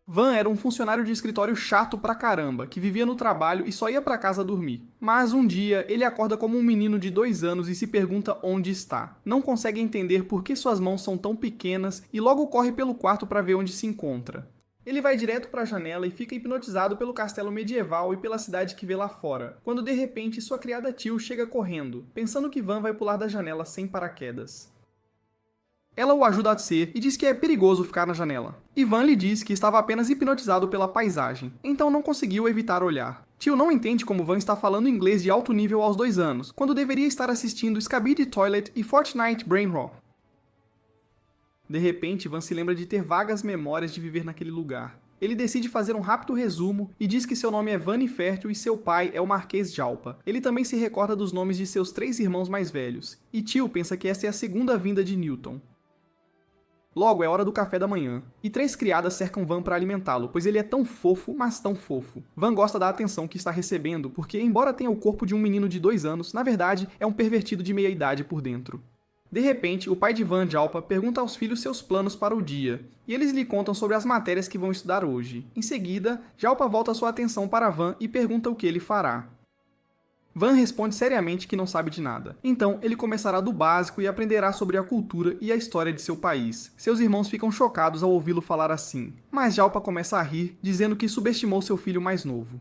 Van era um funcionário de escritório chato pra caramba, que vivia no trabalho e só ia pra casa dormir. Mas um dia, ele acorda como um menino de 2 anos e se pergunta onde está. Não consegue entender por que suas mãos são tão pequenas e logo corre pelo quarto pra ver onde se encontra. Ele vai direto para a janela e fica hipnotizado pelo castelo medieval e pela cidade que vê lá fora, quando de repente sua criada Teal chega correndo, pensando que Van vai pular da janela sem paraquedas. Ela o ajuda a descer e diz que é perigoso ficar na janela. Van lhe diz que estava apenas hipnotizado pela paisagem, então não conseguiu evitar olhar. Teal não entende como Van está falando inglês de alto nível aos 2 anos, quando deveria estar assistindo Skibidi Toilet e Fortnite Brainroll. De repente, Van se lembra de ter vagas memórias de viver naquele lugar. Ele decide fazer um rápido resumo e diz que seu nome é Vani Fértil e seu pai é o Marquês Jalpa. Ele também se recorda dos nomes de seus 3 irmãos mais velhos, e Teal pensa que essa é a segunda vinda de Newton. Logo é hora do café da manhã, e 3 criadas cercam Van para alimentá-lo, pois ele é tão fofo, mas tão fofo. Van gosta da atenção que está recebendo, porque embora tenha o corpo de um menino de 2 anos, na verdade é um pervertido de meia idade por dentro. De repente, o pai de Van, Jalpa, pergunta aos filhos seus planos para o dia, e eles lhe contam sobre as matérias que vão estudar hoje. Em seguida, Jalpa volta sua atenção para Van e pergunta o que ele fará. Van responde seriamente que não sabe de nada. Então, ele começará do básico e aprenderá sobre a cultura e a história de seu país. Seus irmãos ficam chocados ao ouvi-lo falar assim, mas Jalpa começa a rir, dizendo que subestimou seu filho mais novo.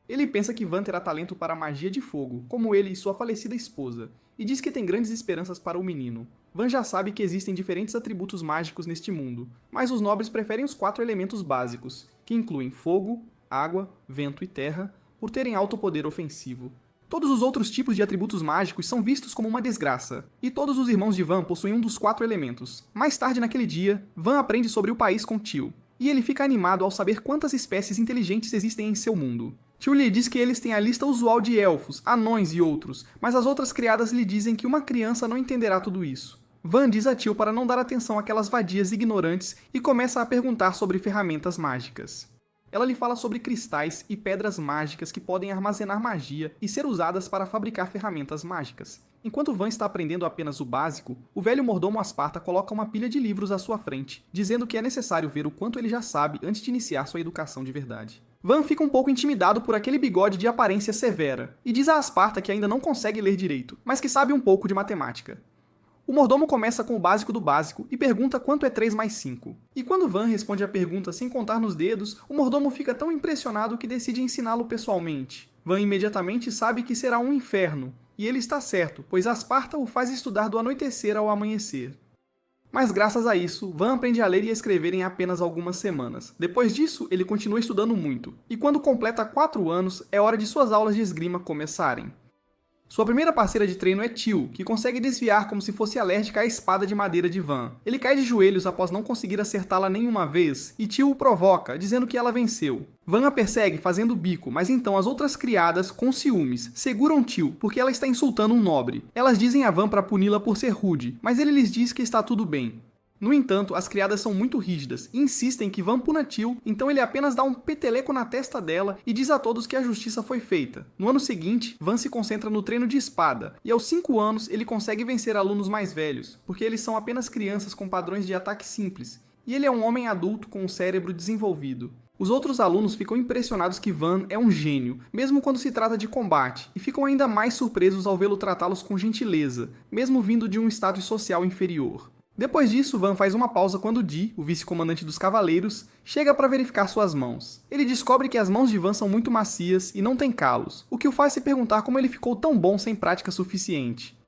Ele pensa que Van terá talento para a magia de fogo, como ele e sua falecida esposa, e diz que tem grandes esperanças para o menino. Van já sabe que existem diferentes atributos mágicos neste mundo, mas os nobres preferem os 4 elementos básicos, que incluem fogo, água, vento e terra, por terem alto poder ofensivo. Todos os outros tipos de atributos mágicos são vistos como uma desgraça, e todos os irmãos de Van possuem um dos 4 elementos. Mais tarde naquele dia, Van aprende sobre o país com Teal, e ele fica animado ao saber quantas espécies inteligentes existem em seu mundo. Teal lhe diz que eles têm a lista usual de elfos, anões e outros, mas as outras criadas lhe dizem que uma criança não entenderá tudo isso. Van diz a Teal para não dar atenção àquelas vadias ignorantes e começa a perguntar sobre ferramentas mágicas. Ela lhe fala sobre cristais e pedras mágicas que podem armazenar magia e ser usadas para fabricar ferramentas mágicas. Enquanto Van está aprendendo apenas o básico, o velho mordomo Asparta coloca uma pilha de livros à sua frente, dizendo que é necessário ver o quanto ele já sabe antes de iniciar sua educação de verdade. Van fica um pouco intimidado por aquele bigode de aparência severa, e diz a Asparta que ainda não consegue ler direito, mas que sabe um pouco de matemática. O mordomo começa com o básico do básico e pergunta quanto é 3 mais 5. E quando Van responde a pergunta sem contar nos dedos, o mordomo fica tão impressionado que decide ensiná-lo pessoalmente. Van imediatamente sabe que será um inferno, e ele está certo, pois Asparta o faz estudar do anoitecer ao amanhecer. Mas graças a isso, Van aprende a ler e a escrever em apenas algumas semanas. Depois disso, ele continua estudando muito, e quando completa 4 anos, é hora de suas aulas de esgrima começarem. Sua primeira parceira de treino é Teal, que consegue desviar como se fosse alérgica à espada de madeira de Van. Ele cai de joelhos após não conseguir acertá-la nenhuma vez, e Teal o provoca, dizendo que ela venceu. Van a persegue fazendo bico, mas então as outras criadas, com ciúmes, seguram Teal porque ela está insultando um nobre. Elas dizem a Van para puni-la por ser rude, mas ele lhes diz que está tudo bem. No entanto, as criadas são muito rígidas e insistem que Van puna Teal, então ele apenas dá um peteleco na testa dela e diz a todos que a justiça foi feita. No ano seguinte, Van se concentra no treino de espada, e aos 5 anos ele consegue vencer alunos mais velhos, porque eles são apenas crianças com padrões de ataque simples, e ele é um homem adulto com um cérebro desenvolvido. Os outros alunos ficam impressionados que Van é um gênio, mesmo quando se trata de combate, e ficam ainda mais surpresos ao vê-lo tratá-los com gentileza, mesmo vindo de um status social inferior. Depois disso, Van faz uma pausa quando Dee, o vice-comandante dos cavaleiros, chega para verificar suas mãos. Ele descobre que as mãos de Van são muito macias e não têm calos, o que o faz se perguntar como ele ficou tão bom sem prática suficiente.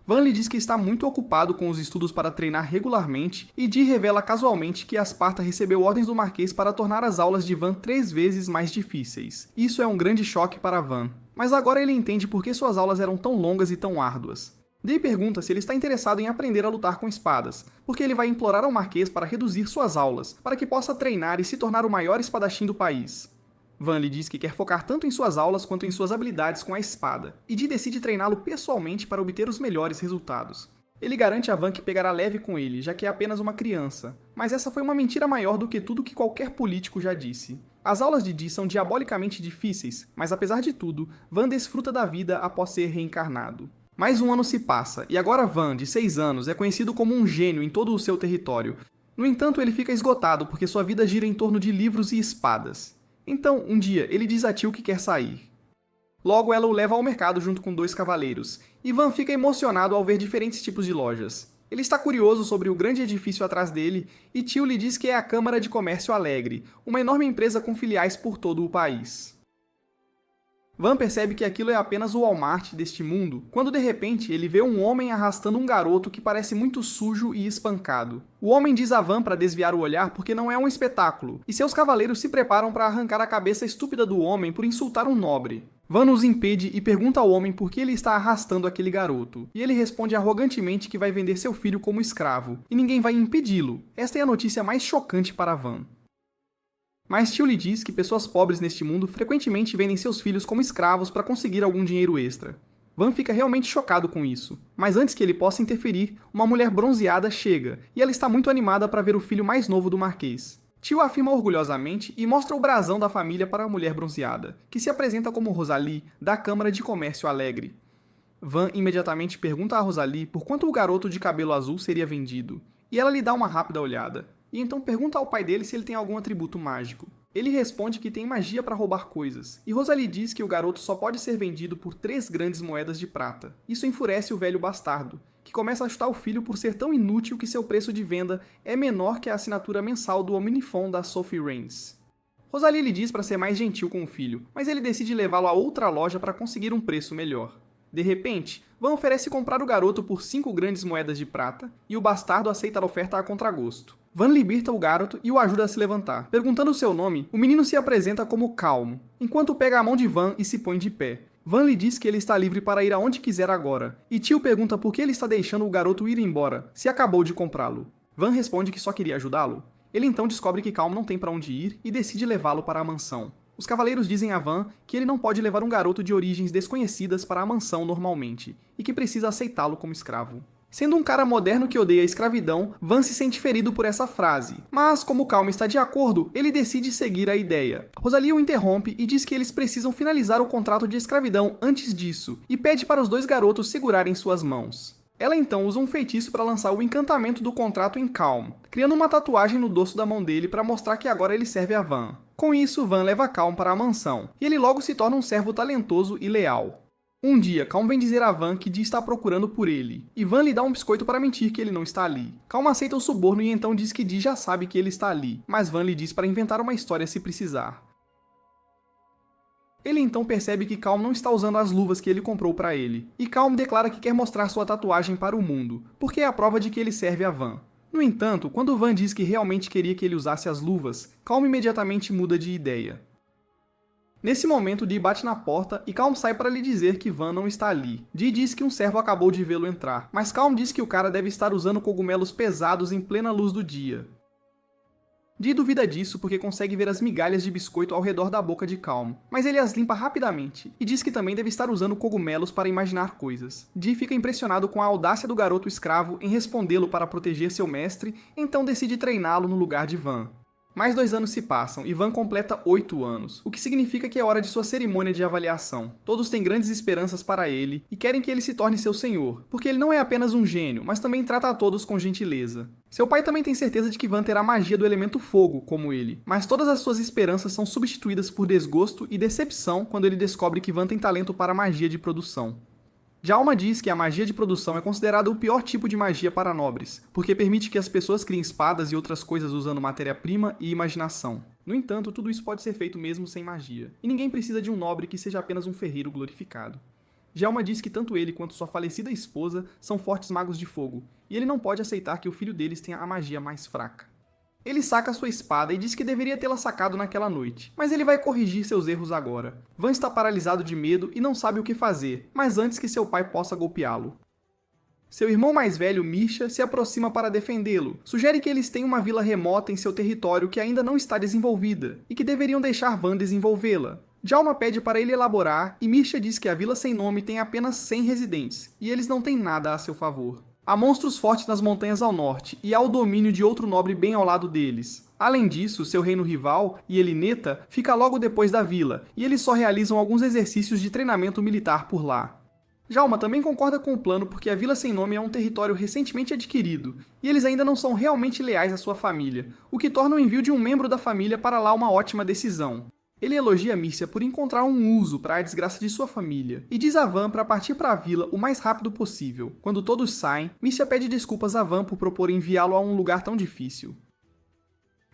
Van lhe diz que está muito ocupado com os estudos para treinar regularmente, e Dee revela casualmente que Asparta recebeu ordens do Marquês para tornar as aulas de Van 3 vezes mais difíceis. Isso é um grande choque para Van, mas agora ele entende por que suas aulas eram tão longas e tão árduas. Dee pergunta se ele está interessado em aprender a lutar com espadas, porque ele vai implorar ao Marquês para reduzir suas aulas, para que possa treinar e se tornar o maior espadachim do país. Van lhe diz que quer focar tanto em suas aulas quanto em suas habilidades com a espada, e Dee decide treiná-lo pessoalmente para obter os melhores resultados. Ele garante a Van que pegará leve com ele, já que é apenas uma criança, mas essa foi uma mentira maior do que tudo que qualquer político já disse. As aulas de Dee são diabolicamente difíceis, mas apesar de tudo, Van desfruta da vida após ser reencarnado. Mais um ano se passa, e agora Van, de 6 anos, é conhecido como um gênio em todo o seu território. No entanto, ele fica esgotado porque sua vida gira em torno de livros e espadas. Então, um dia, ele diz a Teal que quer sair. Logo, ela o leva ao mercado junto com 2 cavaleiros, e Van fica emocionado ao ver diferentes tipos de lojas. Ele está curioso sobre o grande edifício atrás dele, e Teal lhe diz que é a Câmara de Comércio Alegre, uma enorme empresa com filiais por todo o país. Van percebe que aquilo é apenas o Walmart deste mundo, quando de repente ele vê um homem arrastando um garoto que parece muito sujo e espancado. O homem diz a Van para desviar o olhar porque não é um espetáculo, e seus cavaleiros se preparam para arrancar a cabeça estúpida do homem por insultar um nobre. Van os impede e pergunta ao homem por que ele está arrastando aquele garoto, e ele responde arrogantemente que vai vender seu filho como escravo, e ninguém vai impedi-lo. Esta é a notícia mais chocante para Van. Mas Teal lhe diz que pessoas pobres neste mundo frequentemente vendem seus filhos como escravos para conseguir algum dinheiro extra. Van fica realmente chocado com isso, mas antes que ele possa interferir, uma mulher bronzeada chega, e ela está muito animada para ver o filho mais novo do Marquês. Teal afirma orgulhosamente e mostra o brasão da família para a mulher bronzeada, que se apresenta como Rosalie, da Câmara de Comércio Alegre. Van imediatamente pergunta a Rosalie por quanto o garoto de cabelo azul seria vendido, e ela lhe dá uma rápida olhada, e então pergunta ao pai dele se ele tem algum atributo mágico. Ele responde que tem magia para roubar coisas, e Rosalie diz que o garoto só pode ser vendido por 3 grandes moedas de prata. Isso enfurece o velho bastardo, que começa a chutar o filho por ser tão inútil que seu preço de venda é menor que a assinatura mensal do Omnifon da Sophie Rains. Rosalie lhe diz para ser mais gentil com o filho, mas ele decide levá-lo a outra loja para conseguir um preço melhor. De repente, Van oferece comprar o garoto por 5 grandes moedas de prata, e o bastardo aceita a oferta a contragosto. Van liberta o garoto e o ajuda a se levantar. Perguntando seu nome, o menino se apresenta como Calmo, enquanto pega a mão de Van e se põe de pé. Van lhe diz que ele está livre para ir aonde quiser agora, e Teal pergunta por que ele está deixando o garoto ir embora, se acabou de comprá-lo. Van responde que só queria ajudá-lo. Ele então descobre que Calmo não tem para onde ir e decide levá-lo para a mansão. Os cavaleiros dizem a Van que ele não pode levar um garoto de origens desconhecidas para a mansão normalmente, e que precisa aceitá-lo como escravo. Sendo um cara moderno que odeia a escravidão, Van se sente ferido por essa frase. Mas, como Calmo está de acordo, ele decide seguir a ideia. Rosalie o interrompe e diz que eles precisam finalizar o contrato de escravidão antes disso, e pede para os 2 garotos segurarem suas mãos. Ela então usa um feitiço para lançar o encantamento do contrato em Calmo, criando uma tatuagem no dorso da mão dele para mostrar que agora ele serve a Van. Com isso, Van leva Calmo para a mansão, e ele logo se torna um servo talentoso e leal. Um dia, Calmo vem dizer a Van que Dee está procurando por ele, e Van lhe dá um biscoito para mentir que ele não está ali. Calmo aceita o suborno e então diz que Dee já sabe que ele está ali, mas Van lhe diz para inventar uma história se precisar. Ele então percebe que Calmo não está usando as luvas que ele comprou para ele, e Calmo declara que quer mostrar sua tatuagem para o mundo, porque é a prova de que ele serve a Van. No entanto, quando Van diz que realmente queria que ele usasse as luvas, Calmo imediatamente muda de ideia. Nesse momento, Dee bate na porta e Calmo sai para lhe dizer que Van não está ali. Dee diz que um servo acabou de vê-lo entrar, mas Calmo diz que o cara deve estar usando cogumelos pesados em plena luz do dia. Dee duvida disso porque consegue ver as migalhas de biscoito ao redor da boca de Calmo, mas ele as limpa rapidamente e diz que também deve estar usando cogumelos para imaginar coisas. Dee fica impressionado com a audácia do garoto escravo em respondê-lo para proteger seu mestre, então decide treiná-lo no lugar de Van. Mais 2 anos se passam e Van completa 8 anos, o que significa que é hora de sua cerimônia de avaliação. Todos têm grandes esperanças para ele e querem que ele se torne seu senhor, porque ele não é apenas um gênio, mas também trata a todos com gentileza. Seu pai também tem certeza de que Van terá magia do elemento fogo, como ele, mas todas as suas esperanças são substituídas por desgosto e decepção quando ele descobre que Van tem talento para magia de produção. Djalma diz que a magia de produção é considerada o pior tipo de magia para nobres, porque permite que as pessoas criem espadas e outras coisas usando matéria-prima e imaginação. No entanto, tudo isso pode ser feito mesmo sem magia, e ninguém precisa de um nobre que seja apenas um ferreiro glorificado. Djalma diz que tanto ele quanto sua falecida esposa são fortes magos de fogo, e ele não pode aceitar que o filho deles tenha a magia mais fraca. Ele saca sua espada e diz que deveria tê-la sacado naquela noite, mas ele vai corrigir seus erros agora. Van está paralisado de medo e não sabe o que fazer, mas antes que seu pai possa golpeá-lo. Seu irmão mais velho, Misha, se aproxima para defendê-lo. Sugere que eles tenham uma vila remota em seu território que ainda não está desenvolvida, e que deveriam deixar Van desenvolvê-la. Djalma pede para ele elaborar, e Misha diz que a vila sem nome tem apenas 100 residentes, e eles não têm nada a seu favor. Há monstros fortes nas montanhas ao norte, e há o domínio de outro nobre bem ao lado deles. Além disso, seu reino rival, Yelineta, fica logo depois da vila, e eles só realizam alguns exercícios de treinamento militar por lá. Jalma também concorda com o plano porque a Vila Sem Nome é um território recentemente adquirido, e eles ainda não são realmente leais à sua família, o que torna o envio de um membro da família para lá uma ótima decisão. Ele elogia Mírcia por encontrar um uso para a desgraça de sua família, e diz a Van para partir para a vila o mais rápido possível. Quando todos saem, Mírcia pede desculpas a Van por propor enviá-lo a um lugar tão difícil.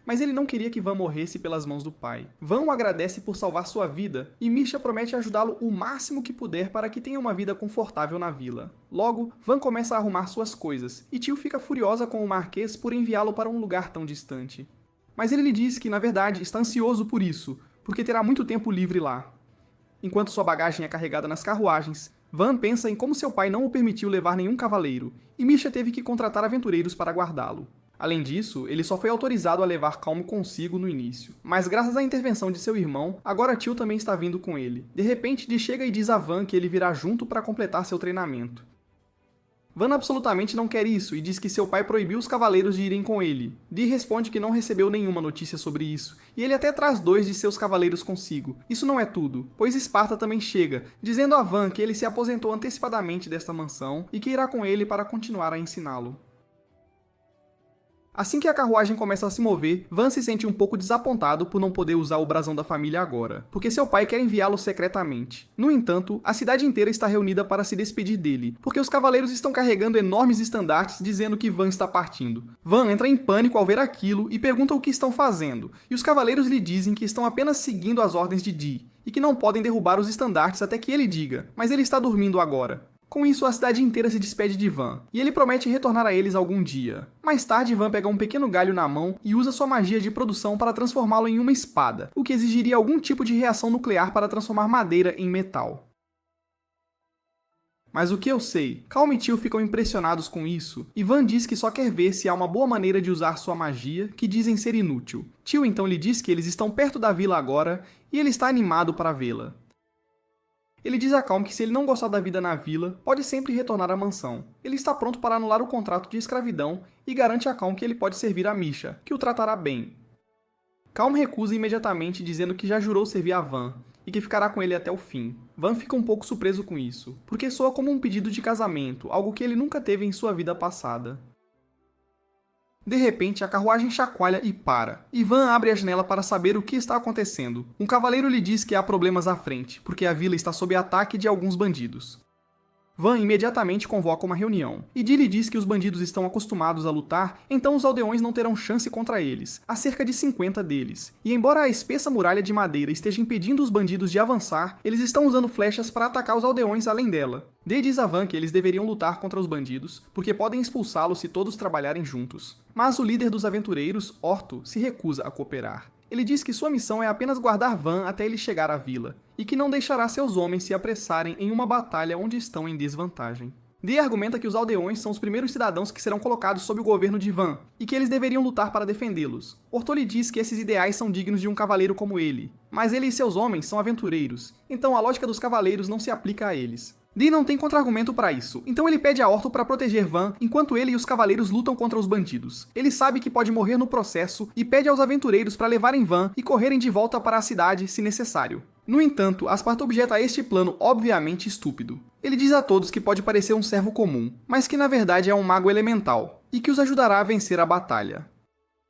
Mas ele não queria que Van morresse pelas mãos do pai. Van o agradece por salvar sua vida, e Mírcia promete ajudá-lo o máximo que puder para que tenha uma vida confortável na vila. Logo, Van começa a arrumar suas coisas, e Tio fica furiosa com o Marquês por enviá-lo para um lugar tão distante. Mas ele lhe diz que, na verdade, está ansioso por isso, porque terá muito tempo livre lá. Enquanto sua bagagem é carregada nas carruagens, Van pensa em como seu pai não o permitiu levar nenhum cavaleiro, e Mírcia teve que contratar aventureiros para guardá-lo. Além disso, ele só foi autorizado a levar Calm consigo no início. Mas graças à intervenção de seu irmão, agora Tio também está vindo com ele. De repente, Dee chega e diz a Van que ele virá junto para completar seu treinamento. Van absolutamente não quer isso e diz que seu pai proibiu os cavaleiros de irem com ele. Dee responde que não recebeu nenhuma notícia sobre isso, e ele até traz 2 de seus cavaleiros consigo. Isso não é tudo, pois Esparta também chega, dizendo a Van que ele se aposentou antecipadamente desta mansão e que irá com ele para continuar a ensiná-lo. Assim que a carruagem começa a se mover, Van se sente um pouco desapontado por não poder usar o brasão da família agora, porque seu pai quer enviá-lo secretamente. No entanto, a cidade inteira está reunida para se despedir dele, porque os cavaleiros estão carregando enormes estandartes dizendo que Van está partindo. Van entra em pânico ao ver aquilo e pergunta o que estão fazendo, e os cavaleiros lhe dizem que estão apenas seguindo as ordens de Dee, e que não podem derrubar os estandartes até que ele diga, mas ele está dormindo agora. Com isso, a cidade inteira se despede de Van, e ele promete retornar a eles algum dia. Mais tarde, Van pega um pequeno galho na mão e usa sua magia de produção para transformá-lo em uma espada, o que exigiria algum tipo de reação nuclear para transformar madeira em metal. Mas o que eu sei? Calm e Tio ficam impressionados com isso, e Van diz que só quer ver se há uma boa maneira de usar sua magia, que dizem ser inútil. Tio então lhe diz que eles estão perto da vila agora, e ele está animado para vê-la. Ele diz a Calm que se ele não gostar da vida na vila, pode sempre retornar à mansão. Ele está pronto para anular o contrato de escravidão e garante a Calm que ele pode servir a Misha, que o tratará bem. Calm recusa imediatamente, dizendo que já jurou servir a Van e que ficará com ele até o fim. Van fica um pouco surpreso com isso, porque soa como um pedido de casamento, algo que ele nunca teve em sua vida passada. De repente, a carruagem chacoalha e para. E Van abre a janela para saber o que está acontecendo. Um cavaleiro lhe diz que há problemas à frente, porque a vila está sob ataque de alguns bandidos. Van imediatamente convoca uma reunião, e Dee lhe diz que os bandidos estão acostumados a lutar, então os aldeões não terão chance contra eles. Há cerca de 50 deles. E embora a espessa muralha de madeira esteja impedindo os bandidos de avançar, eles estão usando flechas para atacar os aldeões além dela. Dee diz a Van que eles deveriam lutar contra os bandidos, porque podem expulsá-los se todos trabalharem juntos. Mas o líder dos aventureiros, Orto, se recusa a cooperar. Ele diz que sua missão é apenas guardar Van até ele chegar à vila, e que não deixará seus homens se apressarem em uma batalha onde estão em desvantagem. Dee argumenta que os aldeões são os primeiros cidadãos que serão colocados sob o governo de Van, e que eles deveriam lutar para defendê-los. Orto lhe diz que esses ideais são dignos de um cavaleiro como ele, mas ele e seus homens são aventureiros, então a lógica dos cavaleiros não se aplica a eles. Dee não tem contra-argumento para isso, então ele pede a Orto para proteger Van enquanto ele e os cavaleiros lutam contra os bandidos. Ele sabe que pode morrer no processo e pede aos aventureiros para levarem Van e correrem de volta para a cidade se necessário. No entanto, Asparta objeta a este plano obviamente estúpido. Ele diz a todos que pode parecer um servo comum, mas que na verdade é um mago elemental, e que os ajudará a vencer a batalha.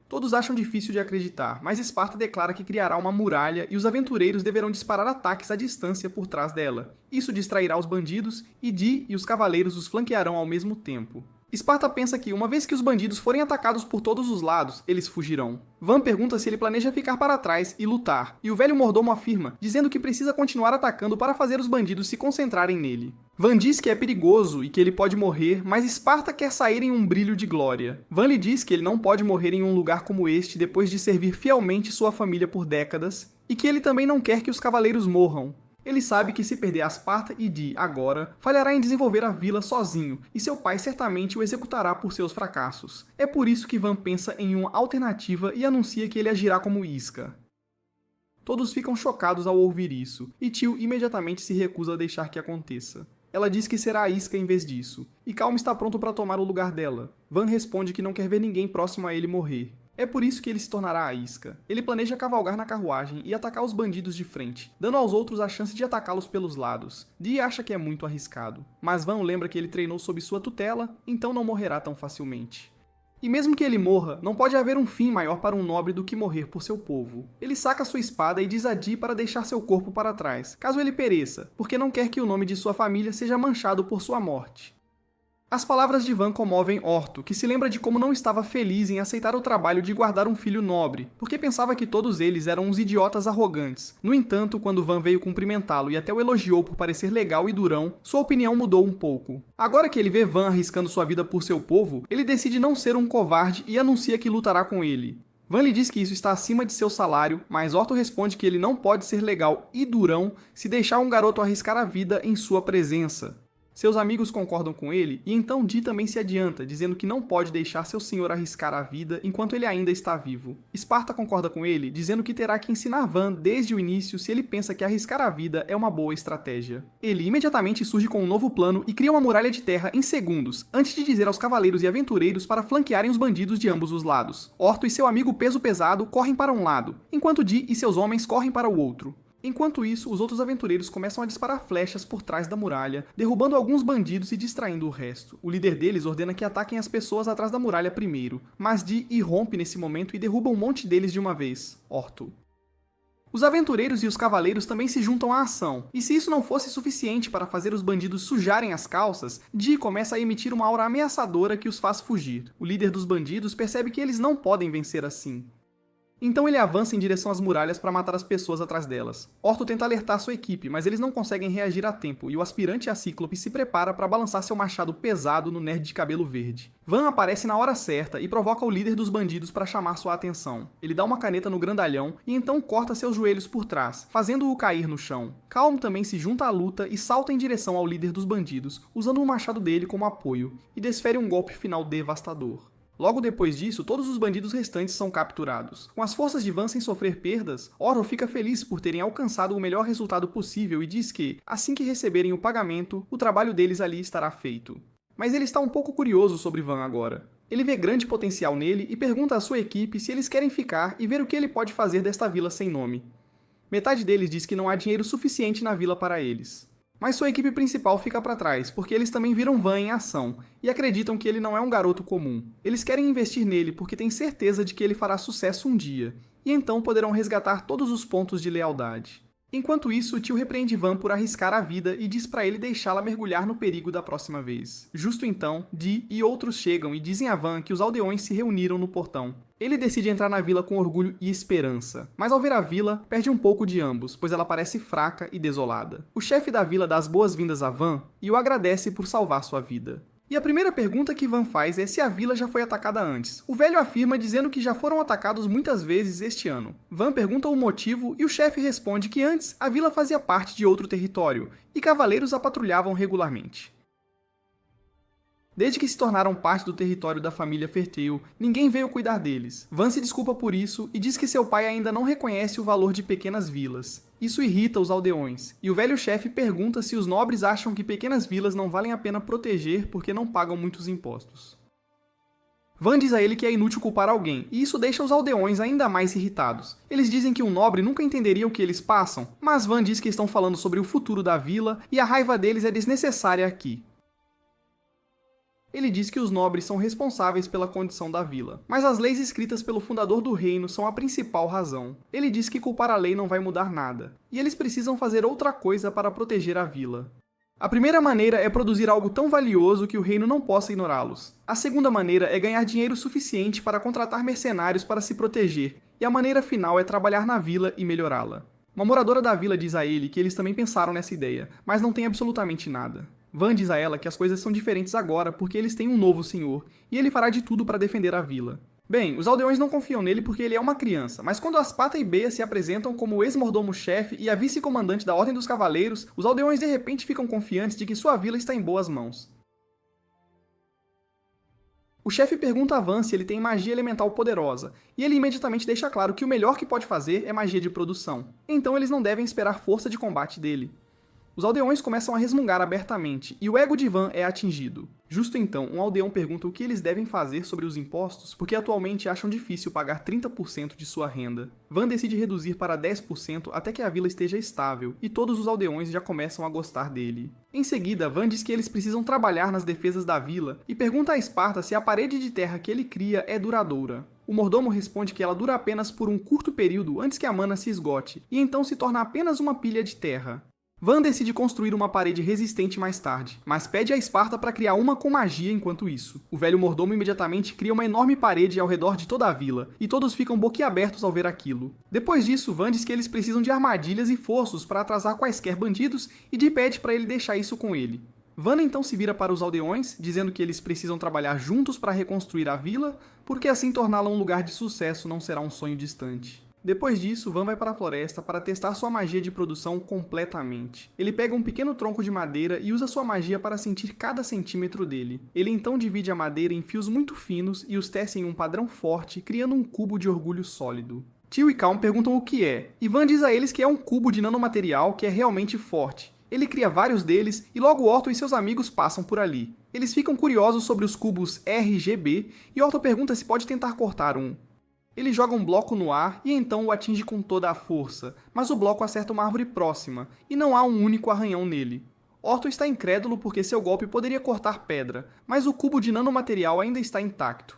Todos acham difícil de acreditar, mas Esparta declara que criará uma muralha e os aventureiros deverão disparar ataques à distância por trás dela. Isso distrairá os bandidos e Dee e os cavaleiros os flanquearão ao mesmo tempo. Esparta pensa que, uma vez que os bandidos forem atacados por todos os lados, eles fugirão. Van pergunta se ele planeja ficar para trás e lutar, e o velho mordomo afirma, dizendo que precisa continuar atacando para fazer os bandidos se concentrarem nele. Van diz que é perigoso e que ele pode morrer, mas Esparta quer sair em um brilho de glória. Van lhe diz que ele não pode morrer em um lugar como este depois de servir fielmente sua família por décadas, e que ele também não quer que os cavaleiros morram. Ele sabe que se perder Asparta e Dee agora, falhará em desenvolver a vila sozinho, e seu pai certamente o executará por seus fracassos. É por isso que Van pensa em uma alternativa e anuncia que ele agirá como isca. Todos ficam chocados ao ouvir isso, e Tio imediatamente se recusa a deixar que aconteça. Ela diz que será a isca em vez disso, e Calm está pronto para tomar o lugar dela. Van responde que não quer ver ninguém próximo a ele morrer. É por isso que ele se tornará a isca. Ele planeja cavalgar na carruagem e atacar os bandidos de frente, dando aos outros a chance de atacá-los pelos lados. Dee acha que é muito arriscado, mas Van lembra que ele treinou sob sua tutela, então não morrerá tão facilmente. E mesmo que ele morra, não pode haver um fim maior para um nobre do que morrer por seu povo. Ele saca sua espada e diz a Dee para deixar seu corpo para trás, caso ele pereça, porque não quer que o nome de sua família seja manchado por sua morte. As palavras de Van comovem Orto, que se lembra de como não estava feliz em aceitar o trabalho de guardar um filho nobre, porque pensava que todos eles eram uns idiotas arrogantes. No entanto, quando Van veio cumprimentá-lo e até o elogiou por parecer legal e durão, sua opinião mudou um pouco. Agora que ele vê Van arriscando sua vida por seu povo, ele decide não ser um covarde e anuncia que lutará com ele. Van lhe diz que isso está acima de seu salário, mas Orto responde que ele não pode ser legal e durão se deixar um garoto arriscar a vida em sua presença. Seus amigos concordam com ele, e então Dee também se adianta, dizendo que não pode deixar seu senhor arriscar a vida enquanto ele ainda está vivo. Sparta concorda com ele, dizendo que terá que ensinar Van desde o início se ele pensa que arriscar a vida é uma boa estratégia. Ele imediatamente surge com um novo plano e cria uma muralha de terra em segundos, antes de dizer aos cavaleiros e aventureiros para flanquearem os bandidos de ambos os lados. Orto e seu amigo Peso Pesado correm para um lado, enquanto Dee e seus homens correm para o outro. Enquanto isso, os outros aventureiros começam a disparar flechas por trás da muralha, derrubando alguns bandidos e distraindo o resto. O líder deles ordena que ataquem as pessoas atrás da muralha primeiro, mas Dee irrompe nesse momento e derruba um monte deles de uma vez. Orto. Os aventureiros e os cavaleiros também se juntam à ação, e se isso não fosse suficiente para fazer os bandidos sujarem as calças, Dee começa a emitir uma aura ameaçadora que os faz fugir. O líder dos bandidos percebe que eles não podem vencer assim. Então ele avança em direção às muralhas para matar as pessoas atrás delas. Orto tenta alertar sua equipe, mas eles não conseguem reagir a tempo, e o aspirante a Cíclope se prepara para balançar seu machado pesado no nerd de cabelo verde. Van aparece na hora certa e provoca o líder dos bandidos para chamar sua atenção. Ele dá uma caneta no grandalhão e então corta seus joelhos por trás, fazendo-o cair no chão. Calm também se junta à luta e salta em direção ao líder dos bandidos, usando o machado dele como apoio, e desfere um golpe final devastador. Logo depois disso, todos os bandidos restantes são capturados. Com as forças de Van sem sofrer perdas, Orro fica feliz por terem alcançado o melhor resultado possível e diz que, assim que receberem o pagamento, o trabalho deles ali estará feito. Mas ele está um pouco curioso sobre Van agora. Ele vê grande potencial nele e pergunta à sua equipe se eles querem ficar e ver o que ele pode fazer desta vila sem nome. Metade deles diz que não há dinheiro suficiente na vila para eles. Mas sua equipe principal fica para trás, porque eles também viram Van em ação, e acreditam que ele não é um garoto comum. Eles querem investir nele porque têm certeza de que ele fará sucesso um dia, e então poderão resgatar todos os pontos de lealdade. Enquanto isso, o tio repreende Van por arriscar a vida e diz para ele deixá-la mergulhar no perigo da próxima vez. Justo então, Dee e outros chegam e dizem a Van que os aldeões se reuniram no portão. Ele decide entrar na vila com orgulho e esperança, mas ao ver a vila, perde um pouco de ambos, pois ela parece fraca e desolada. O chefe da vila dá as boas-vindas a Van e o agradece por salvar sua vida. E a primeira pergunta que Van faz é se a vila já foi atacada antes. O velho afirma dizendo que já foram atacados muitas vezes este ano. Van pergunta o motivo e o chefe responde que antes a vila fazia parte de outro território e cavaleiros a patrulhavam regularmente. Desde que se tornaram parte do território da família Ferteu, ninguém veio cuidar deles. Van se desculpa por isso e diz que seu pai ainda não reconhece o valor de pequenas vilas. Isso irrita os aldeões, e o velho chefe pergunta se os nobres acham que pequenas vilas não valem a pena proteger porque não pagam muitos impostos. Van diz a ele que é inútil culpar alguém, e isso deixa os aldeões ainda mais irritados. Eles dizem que um nobre nunca entenderia o que eles passam, mas Van diz que estão falando sobre o futuro da vila e a raiva deles é desnecessária aqui. Ele diz que os nobres são responsáveis pela condição da vila, mas as leis escritas pelo fundador do reino são a principal razão. Ele diz que culpar a lei não vai mudar nada, e eles precisam fazer outra coisa para proteger a vila. A primeira maneira é produzir algo tão valioso que o reino não possa ignorá-los. A segunda maneira é ganhar dinheiro suficiente para contratar mercenários para se proteger, e a maneira final é trabalhar na vila e melhorá-la. Uma moradora da vila diz a ele que eles também pensaram nessa ideia, mas não tem absolutamente nada. Van diz a ela que as coisas são diferentes agora porque eles têm um novo senhor, e ele fará de tudo para defender a vila. Bem, os aldeões não confiam nele porque ele é uma criança, mas quando Aspata e Bea se apresentam como o ex-mordomo-chefe e a vice-comandante da Ordem dos Cavaleiros, os aldeões de repente ficam confiantes de que sua vila está em boas mãos. O chefe pergunta a Van se ele tem magia elemental poderosa, e ele imediatamente deixa claro que o melhor que pode fazer é magia de produção, então eles não devem esperar força de combate dele. Os aldeões começam a resmungar abertamente, e o ego de Van é atingido. Justo então, um aldeão pergunta o que eles devem fazer sobre os impostos, porque atualmente acham difícil pagar 30% de sua renda. Van decide reduzir para 10% até que a vila esteja estável, e todos os aldeões já começam a gostar dele. Em seguida, Van diz que eles precisam trabalhar nas defesas da vila, e pergunta a Esparta se a parede de terra que ele cria é duradoura. O mordomo responde que ela dura apenas por um curto período antes que a mana se esgote, e então se torna apenas uma pilha de terra. Van decide construir uma parede resistente mais tarde, mas pede a Esparta para criar uma com magia enquanto isso. O velho mordomo imediatamente cria uma enorme parede ao redor de toda a vila, e todos ficam boquiabertos ao ver aquilo. Depois disso, Van diz que eles precisam de armadilhas e fossos para atrasar quaisquer bandidos e pede para ele deixar isso com ele. Van então se vira para os aldeões, dizendo que eles precisam trabalhar juntos para reconstruir a vila, porque assim torná-la um lugar de sucesso não será um sonho distante. Depois disso, Van vai para a floresta para testar sua magia de produção completamente. Ele pega um pequeno tronco de madeira e usa sua magia para sentir cada centímetro dele. Ele então divide a madeira em fios muito finos e os tece em um padrão forte, criando um cubo de orgulho sólido. Tio e Calm perguntam o que é, e Van diz a eles que é um cubo de nanomaterial que é realmente forte. Ele cria vários deles e logo Orto e seus amigos passam por ali. Eles ficam curiosos sobre os cubos RGB e Orto pergunta se pode tentar cortar um. Ele joga um bloco no ar e então o atinge com toda a força, mas o bloco acerta uma árvore próxima, e não há um único arranhão nele. Orto está incrédulo porque seu golpe poderia cortar pedra, mas o cubo de nanomaterial ainda está intacto.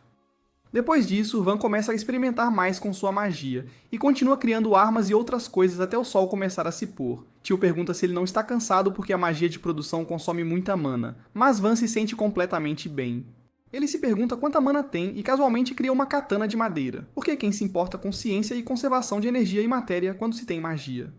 Depois disso, Van começa a experimentar mais com sua magia, e continua criando armas e outras coisas até o sol começar a se pôr. Tio pergunta se ele não está cansado porque a magia de produção consome muita mana, mas Van se sente completamente bem. Ele se pergunta quanta mana tem e casualmente cria uma katana de madeira, porque quem se importa com ciência e conservação de energia e matéria quando se tem magia?